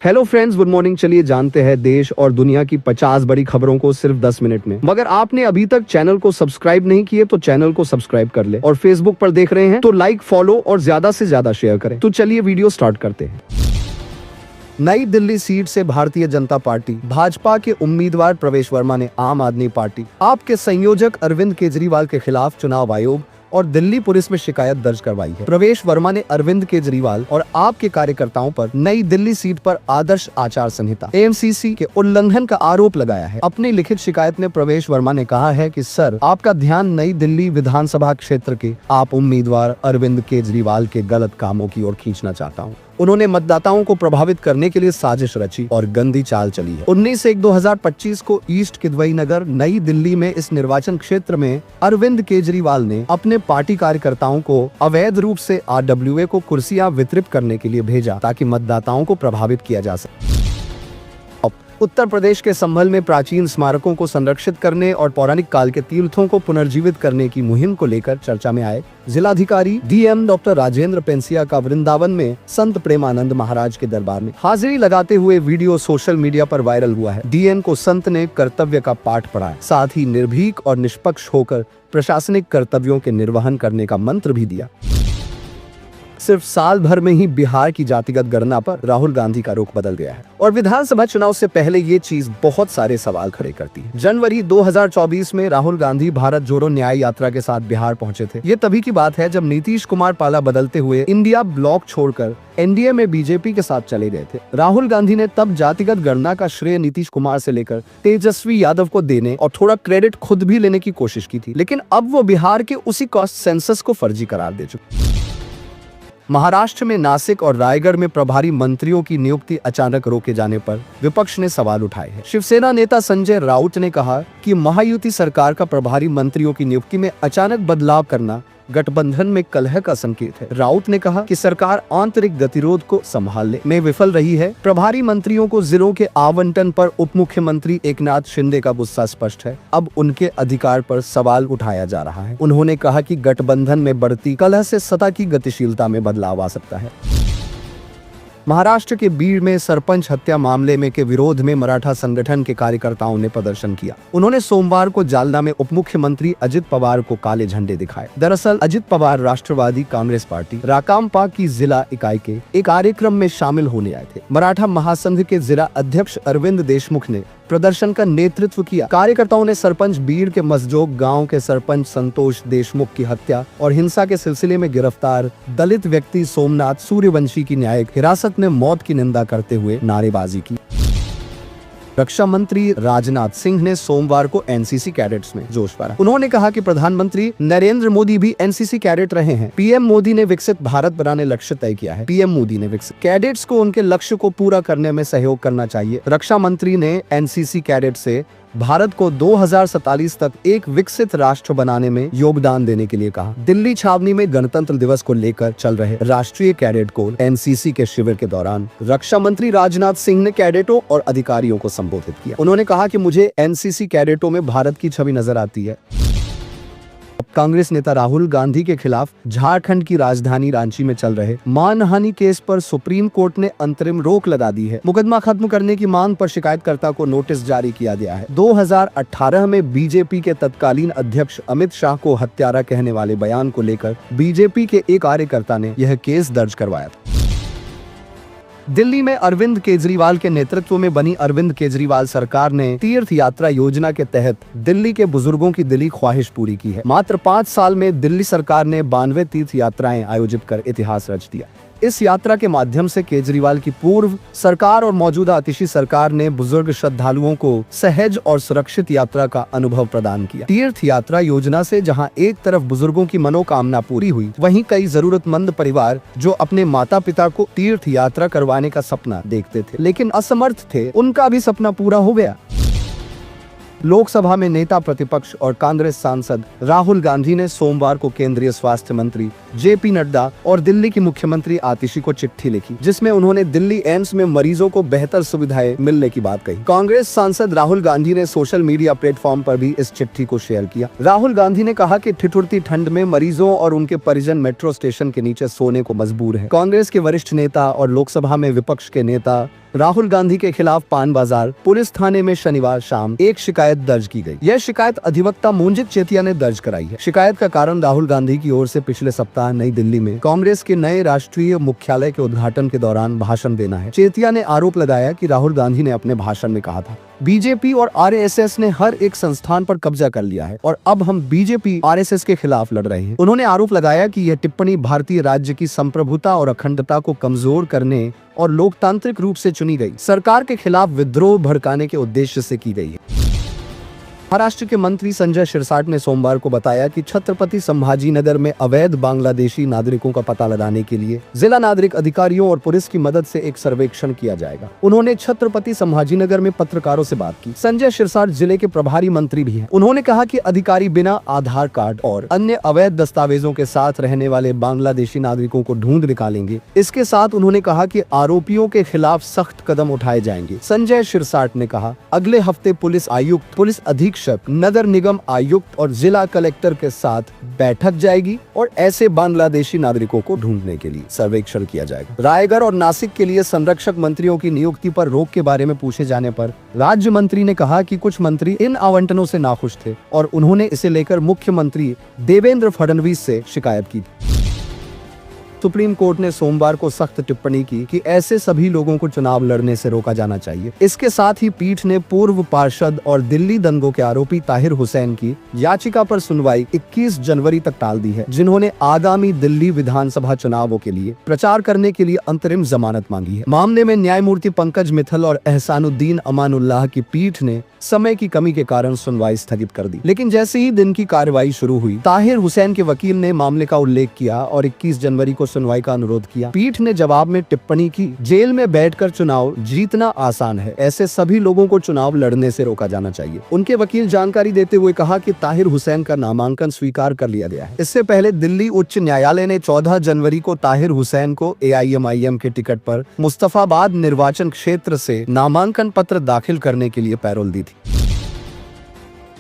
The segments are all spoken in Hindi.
Hello friends, good morning. चलिए जानते हैं देश और दुनिया की 50 बड़ी खबरों को सिर्फ 10 मिनट में। मगर आपने अभी तक चैनल को सब्सक्राइब नहीं किए तो चैनल को सब्सक्राइब कर ले, और फेसबुक पर देख रहे हैं तो लाइक, फॉलो और ज्यादा से ज्यादा शेयर करें। तो चलिए वीडियो स्टार्ट करते हैं। नई दिल्ली सीट से भारतीय जनता पार्टी भाजपा के उम्मीदवार प्रवेश वर्मा ने आम आदमी पार्टी आप के संयोजक अरविंद केजरीवाल के खिलाफ चुनाव आयोग और दिल्ली पुलिस में शिकायत दर्ज करवाई है। प्रवेश वर्मा ने अरविंद केजरीवाल और आप के कार्यकर्ताओं पर नई दिल्ली सीट पर आदर्श आचार संहिता (AMCC) के उल्लंघन का आरोप लगाया है। अपनी लिखित शिकायत में प्रवेश वर्मा ने कहा है कि सर, आपका ध्यान नई दिल्ली विधानसभा क्षेत्र के आप उम्मीदवार अरविंद केजरीवाल के गलत कामों की ओर खींचना चाहता हूँ। उन्होंने मतदाताओं को प्रभावित करने के लिए साजिश रची और गंदी चाल चली है। 19/1/2025 को ईस्ट किदवई नगर नई दिल्ली में इस निर्वाचन क्षेत्र में अरविंद केजरीवाल ने अपने पार्टी कार्यकर्ताओं को अवैध रूप से RWA को कुर्सियां वितरित करने के लिए भेजा ताकि मतदाताओं को प्रभावित किया जा सके। उत्तर प्रदेश के संभल में प्राचीन स्मारकों को संरक्षित करने और पौराणिक काल के तीर्थों को पुनर्जीवित करने की मुहिम को लेकर चर्चा में आए जिलाधिकारी DM डॉक्टर राजेंद्र पेंसिया का वृंदावन में संत प्रेमानंद महाराज के दरबार में हाजिरी लगाते हुए वीडियो सोशल मीडिया पर वायरल हुआ है। DM को संत ने कर्तव्य का पाठ पढ़ाया, साथ ही निर्भीक और निष्पक्ष होकर प्रशासनिक कर्तव्यों के निर्वहन करने का मंत्र भी दिया। सिर्फ साल भर में ही बिहार की जातिगत गणना पर राहुल गांधी का रुख बदल गया है और विधानसभा चुनाव से पहले ये चीज बहुत सारे सवाल खड़े करती है। जनवरी 2024 में राहुल गांधी भारत जोड़ो न्याय यात्रा के साथ बिहार पहुंचे थे। ये तभी की बात है जब नीतीश कुमार पाला बदलते हुए इंडिया ब्लॉक छोड़कर NDA में BJP के साथ चले गए थे। राहुल गांधी ने तब जातिगत गणना का श्रेय नीतीश कुमार से लेकर तेजस्वी यादव को देने और थोड़ा क्रेडिट खुद भी लेने की कोशिश की थी, लेकिन अब वो बिहार के उसी कास्ट सेंसस को फर्जी करार दे चुके। महाराष्ट्र में नासिक और रायगढ़ में प्रभारी मंत्रियों की नियुक्ति अचानक रोके जाने पर विपक्ष ने सवाल उठाए हैं। शिवसेना नेता संजय राउत ने कहा कि महायुति सरकार का प्रभारी मंत्रियों की नियुक्ति में अचानक बदलाव करना गठबंधन में कलह का संकेत है। राउत ने कहा कि सरकार आंतरिक गतिरोध को संभालने में विफल रही है। प्रभारी मंत्रियों को जिलों के आवंटन पर उप मुख्यमंत्री एकनाथ शिंदे का गुस्सा स्पष्ट है। अब उनके अधिकार पर सवाल उठाया जा रहा है। उन्होंने कहा कि गठबंधन में बढ़ती कलह से सत्ता की गतिशीलता में बदलाव आ सकता है। महाराष्ट्र के बीड़ में सरपंच हत्या मामले में के विरोध में मराठा संगठन के कार्यकर्ताओं ने प्रदर्शन किया। उन्होंने सोमवार को जालना में उप मुख्यमंत्री अजित पवार को काले झंडे दिखाए। दरअसल अजित पवार राष्ट्रवादी कांग्रेस पार्टी राकांपा की जिला इकाई के एक कार्यक्रम में शामिल होने आए थे। मराठा महासंघ के जिला अध्यक्ष अरविंद देशमुख ने प्रदर्शन का नेतृत्व किया। कार्यकर्ताओं ने सरपंच बीड़ के मसजोग गांव के सरपंच संतोष देशमुख की हत्या और हिंसा के सिलसिले में गिरफ्तार दलित व्यक्ति सोमनाथ सूर्यवंशी की न्यायिक हिरासत में मौत की निंदा करते हुए नारेबाजी की। रक्षा मंत्री राजनाथ सिंह ने सोमवार को NCC कैडेट्स में जोश भरा। उन्होंने कहा कि प्रधानमंत्री नरेंद्र मोदी भी NCC कैडेट रहे हैं। PM मोदी ने विकसित भारत बनाने लक्ष्य तय किया है। PM मोदी ने विकसित कैडेट्स को उनके लक्ष्य को पूरा करने में सहयोग करना चाहिए। रक्षा मंत्री ने NCC कैडेट से भारत को 2047 तक एक विकसित राष्ट्र बनाने में योगदान देने के लिए कहा। दिल्ली छावनी में गणतंत्र दिवस को लेकर चल रहे राष्ट्रीय कैडेट कोर NCC के शिविर के दौरान रक्षा मंत्री राजनाथ सिंह ने कैडेटों और अधिकारियों को संबोधित किया। उन्होंने कहा कि मुझे NCC कैडेटों में भारत की छवि नजर आती है। कांग्रेस नेता राहुल गांधी के खिलाफ झारखंड की राजधानी रांची में चल रहे मानहानि केस पर सुप्रीम कोर्ट ने अंतरिम रोक लगा दी है। मुकदमा खत्म करने की मांग पर शिकायतकर्ता को नोटिस जारी किया गया है। 2018 में BJP के तत्कालीन अध्यक्ष अमित शाह को हत्यारा कहने वाले बयान को लेकर BJP के एक कार्यकर्ता ने यह केस दर्ज करवाया था। दिल्ली में अरविंद केजरीवाल के नेतृत्व में बनी अरविंद केजरीवाल सरकार ने तीर्थ यात्रा योजना के तहत दिल्ली के बुजुर्गों की दिली ख्वाहिश पूरी की है। मात्र 5 साल में दिल्ली सरकार ने 92 तीर्थ यात्राएं आयोजित कर इतिहास रच दिया। इस यात्रा के माध्यम से केजरीवाल की पूर्व सरकार और मौजूदा आतिशी सरकार ने बुजुर्ग श्रद्धालुओं को सहज और सुरक्षित यात्रा का अनुभव प्रदान किया। तीर्थ यात्रा योजना से जहां एक तरफ बुजुर्गों की मनोकामना पूरी हुई, वहीं कई जरूरतमंद परिवार जो अपने माता पिता को तीर्थ यात्रा करवाने का सपना देखते थे लेकिन असमर्थ थे, उनका भी सपना पूरा हो गया। लोकसभा में नेता प्रतिपक्ष और कांग्रेस सांसद राहुल गांधी ने सोमवार को केंद्रीय स्वास्थ्य मंत्री जेपी नड्डा और दिल्ली की मुख्यमंत्री आतिशी को चिट्ठी लिखी, जिसमें उन्होंने दिल्ली एम्स में मरीजों को बेहतर सुविधाएं मिलने की बात कही। कांग्रेस सांसद राहुल गांधी ने सोशल मीडिया प्लेटफॉर्म पर भी इस चिट्ठी को शेयर किया। राहुल गांधी ने कहा कि ठिठुरती ठंड में मरीजों और उनके परिजन मेट्रो स्टेशन के नीचे सोने को मजबूर हैं। कांग्रेस के वरिष्ठ नेता और लोकसभा में विपक्ष के नेता राहुल गांधी के खिलाफ पान बाजार पुलिस थाने में शनिवार शाम एक शिकायत दर्ज की गई। यह शिकायत अधिवक्ता मूंजित चेतिया ने दर्ज कराई है। शिकायत का कारण राहुल गांधी की ओर से पिछले सप्ताह नई दिल्ली में कांग्रेस के नए राष्ट्रीय मुख्यालय के उद्घाटन के दौरान भाषण देना है। चेतिया ने आरोप लगाया कि राहुल गांधी ने अपने भाषण में कहा था, बीजेपी और आरएसएस ने हर एक संस्थान पर कब्जा कर लिया है और अब हम बीजेपी आरएसएस के खिलाफ लड़ रहे हैं। उन्होंने आरोप लगाया कि यह टिप्पणी भारतीय राज्य की संप्रभुता और अखंडता को कमजोर करने और लोकतांत्रिक रूप से चुनी गई सरकार के खिलाफ विद्रोह भड़काने के उद्देश्य से की गई है। महाराष्ट्र के मंत्री संजय शिरसाट ने सोमवार को बताया कि छत्रपति संभाजीनगर में अवैध बांग्लादेशी नागरिकों का पता लगाने के लिए जिला नागरिक अधिकारियों और पुलिस की मदद से एक सर्वेक्षण किया जाएगा। उन्होंने छत्रपति संभाजीनगर में पत्रकारों से बात की। संजय शिरसाट जिले के प्रभारी मंत्री भी हैं। उन्होंने कहा कि अधिकारी बिना आधार कार्ड और अन्य अवैध दस्तावेजों के साथ रहने वाले बांग्लादेशी नागरिकों को ढूंढ निकालेंगे। इसके साथ उन्होंने कहा कि आरोपियों के खिलाफ सख्त कदम उठाए जाएंगे। संजय शिरसाट ने कहा, अगले हफ्ते पुलिस आयुक्त, पुलिस अधीक्षक, नगर निगम आयुक्त और जिला कलेक्टर के साथ बैठक जाएगी और ऐसे बांग्लादेशी नागरिकों को ढूंढने के लिए सर्वेक्षण किया जाएगा। रायगढ़ और नासिक के लिए संरक्षक मंत्रियों की नियुक्ति पर रोक के बारे में पूछे जाने पर राज्य मंत्री ने कहा कि कुछ मंत्री इन आवंटनों से नाखुश थे और उन्होंने इसे लेकर मुख्यमंत्री देवेंद्र फडणवीस से शिकायत की। सुप्रीम कोर्ट ने सोमवार को सख्त टिप्पणी की कि ऐसे सभी लोगों को चुनाव लड़ने से रोका जाना चाहिए। इसके साथ ही पीठ ने पूर्व पार्षद और दिल्ली दंगों के आरोपी ताहिर हुसैन की याचिका पर सुनवाई 21 जनवरी तक टाल दी है, जिन्होंने आगामी दिल्ली विधानसभा चुनावों के लिए प्रचार करने के लिए अंतरिम जमानत मांगी है। मामले में न्यायमूर्ति पंकज मित्तल और एहसानुद्दीन अमानुल्लाह की पीठ ने समय की कमी के कारण सुनवाई स्थगित कर दी, लेकिन जैसे ही दिन की कार्रवाई शुरू हुई, ताहिर हुसैन के वकील ने मामले का उल्लेख किया और 21 जनवरी को सुनवाई का अनुरोध किया। पीठ ने जवाब में टिप्पणी की, जेल में बैठकर चुनाव जीतना आसान है, ऐसे सभी लोगों को चुनाव लड़ने से रोका जाना चाहिए। उनके वकील जानकारी देते हुए कहा कि ताहिर हुसैन का नामांकन स्वीकार कर लिया गया है। इससे पहले दिल्ली उच्च न्यायालय ने 14 जनवरी को ताहिर हुसैन को AIMIM के टिकट पर मुस्तफाबाद निर्वाचन क्षेत्र से नामांकन पत्र दाखिल करने के लिए पैरोल दी थी।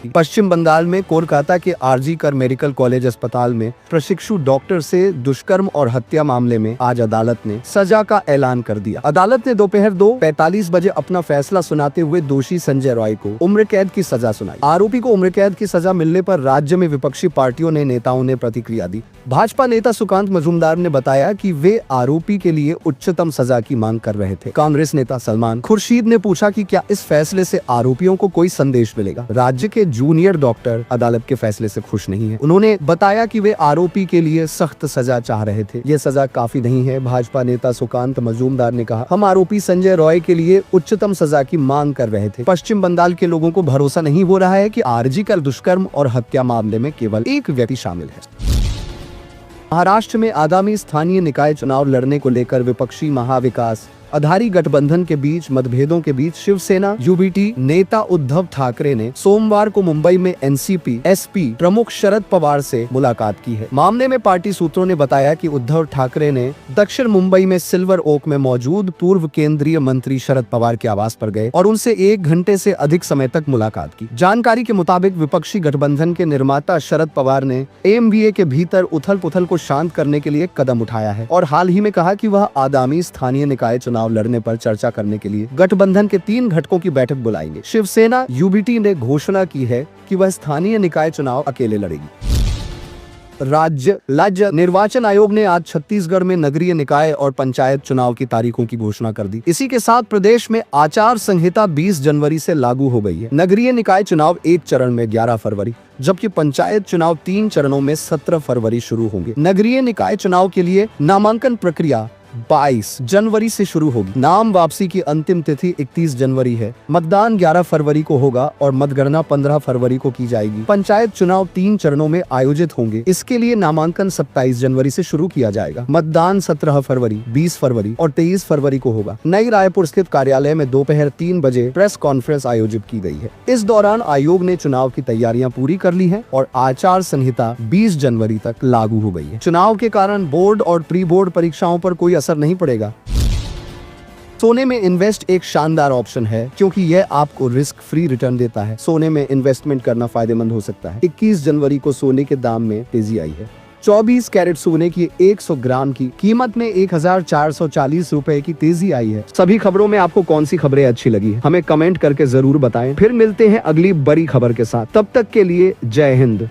पश्चिम बंगाल में कोलकाता के आरजी कर मेडिकल कॉलेज अस्पताल में प्रशिक्षु डॉक्टर से दुष्कर्म और हत्या मामले में आज अदालत ने सजा का ऐलान कर दिया। अदालत ने दोपहर 2:45 बजे अपना फैसला सुनाते हुए दोषी संजय रॉय को उम्र कैद की सजा सुनाई। आरोपी को उम्र कैद की सजा मिलने पर राज्य में विपक्षी पार्टियों ने नेताओं ने प्रतिक्रिया दी। भाजपा नेता सुकांत मजूमदार ने बताया कि वे आरोपी के लिए उच्चतम सजा की मांग कर रहे थे। कांग्रेस नेता सलमान खुर्शीद ने पूछा कि क्या इस फैसले से आरोपियों को कोई संदेश मिलेगा। राज्य के जूनियर डॉक्टर अदालत के फैसले से खुश नहीं है। उन्होंने बताया कि वे आरोपी के लिए सख्त सजा चाह रहे थे, ये सजा काफी नहीं है। भाजपा नेता सुकांत मजूमदार ने कहा, हम आरोपी संजय रॉय के लिए उच्चतम सजा की मांग कर रहे थे। पश्चिम बंगाल के लोगों को भरोसा नहीं हो रहा है कि आरजी कर दुष्कर्म और हत्या मामले में केवल एक व्यक्ति शामिल है। महाराष्ट्र में आगामी स्थानीय निकाय चुनाव लड़ने को लेकर विपक्षी महाविकास आघाड़ी गठबंधन के बीच मतभेदों के बीच शिवसेना यूबीटी नेता उद्धव ठाकरे ने सोमवार को मुंबई में एनसीपी एसपी प्रमुख शरद पवार से मुलाकात की है। मामले में पार्टी सूत्रों ने बताया कि उद्धव ठाकरे ने दक्षिण मुंबई में सिल्वर ओक में मौजूद पूर्व केंद्रीय मंत्री शरद पवार के आवास पर गए और उनसे 1 घंटे से अधिक समय तक मुलाकात की। जानकारी के मुताबिक विपक्षी गठबंधन के निर्माता शरद पवार ने एमवीए के भीतर उथल पुथल को शांत करने के लिए कदम उठाया है और हाल ही में कहा कि वह आगामी स्थानीय निकाय चुनाव लड़ने पर चर्चा करने के लिए गठबंधन के 3 घटकों की बैठक बुलाएंगे। शिवसेना यूबीटी ने घोषणा की है कि वह स्थानीय निकाय चुनाव अकेले लड़ेगी। राज्य निर्वाचन आयोग ने आज छत्तीसगढ़ में नगरीय निकाय और पंचायत चुनाव की तारीखों की घोषणा कर दी। इसी के साथ प्रदेश में आचार संहिता 20 जनवरी से लागू हो गई है। नगरीय निकाय चुनाव 1 चरण में 11 फरवरी जबकि पंचायत चुनाव 3 चरणों में 17 फरवरी शुरू होंगे। नगरीय निकाय चुनाव के लिए नामांकन प्रक्रिया 22 जनवरी से शुरू होगी। नाम वापसी की अंतिम तिथि 31 जनवरी है। मतदान 11 फरवरी को होगा और मतगणना 15 फरवरी को की जाएगी। पंचायत चुनाव 3 चरणों में आयोजित होंगे। इसके लिए नामांकन 27 जनवरी से शुरू किया जाएगा। मतदान 17 फरवरी, 20 फरवरी और 23 फरवरी को होगा। नई रायपुर स्थित कार्यालय में दोपहर 3 बजे प्रेस कॉन्फ्रेंस आयोजित की गई है। इस दौरान आयोग ने चुनाव की तैयारियां पूरी कर ली है और आचार संहिता 20 जनवरी तक लागू हो गई है। चुनाव के कारण बोर्ड और प्री बोर्ड परीक्षाओं पर कोई असर नहीं पड़ेगा। सोने में इन्वेस्ट एक शानदार ऑप्शन है क्योंकि यह आपको रिस्क फ्री रिटर्न देता है। सोने में इन्वेस्टमेंट करना फायदेमंद हो सकता है। 21 जनवरी को सोने के दाम में तेजी आई है। 24 कैरेट सोने की 100 ग्राम की कीमत में 1440 रुपए की तेजी आई है। सभी खबरों में आपको कौन सी खबरें अच्छी लगी हमें कमेंट करके जरूर बताएं। फिर मिलते हैं अगली बड़ी खबर के साथ। तब तक के लिए जय हिंद।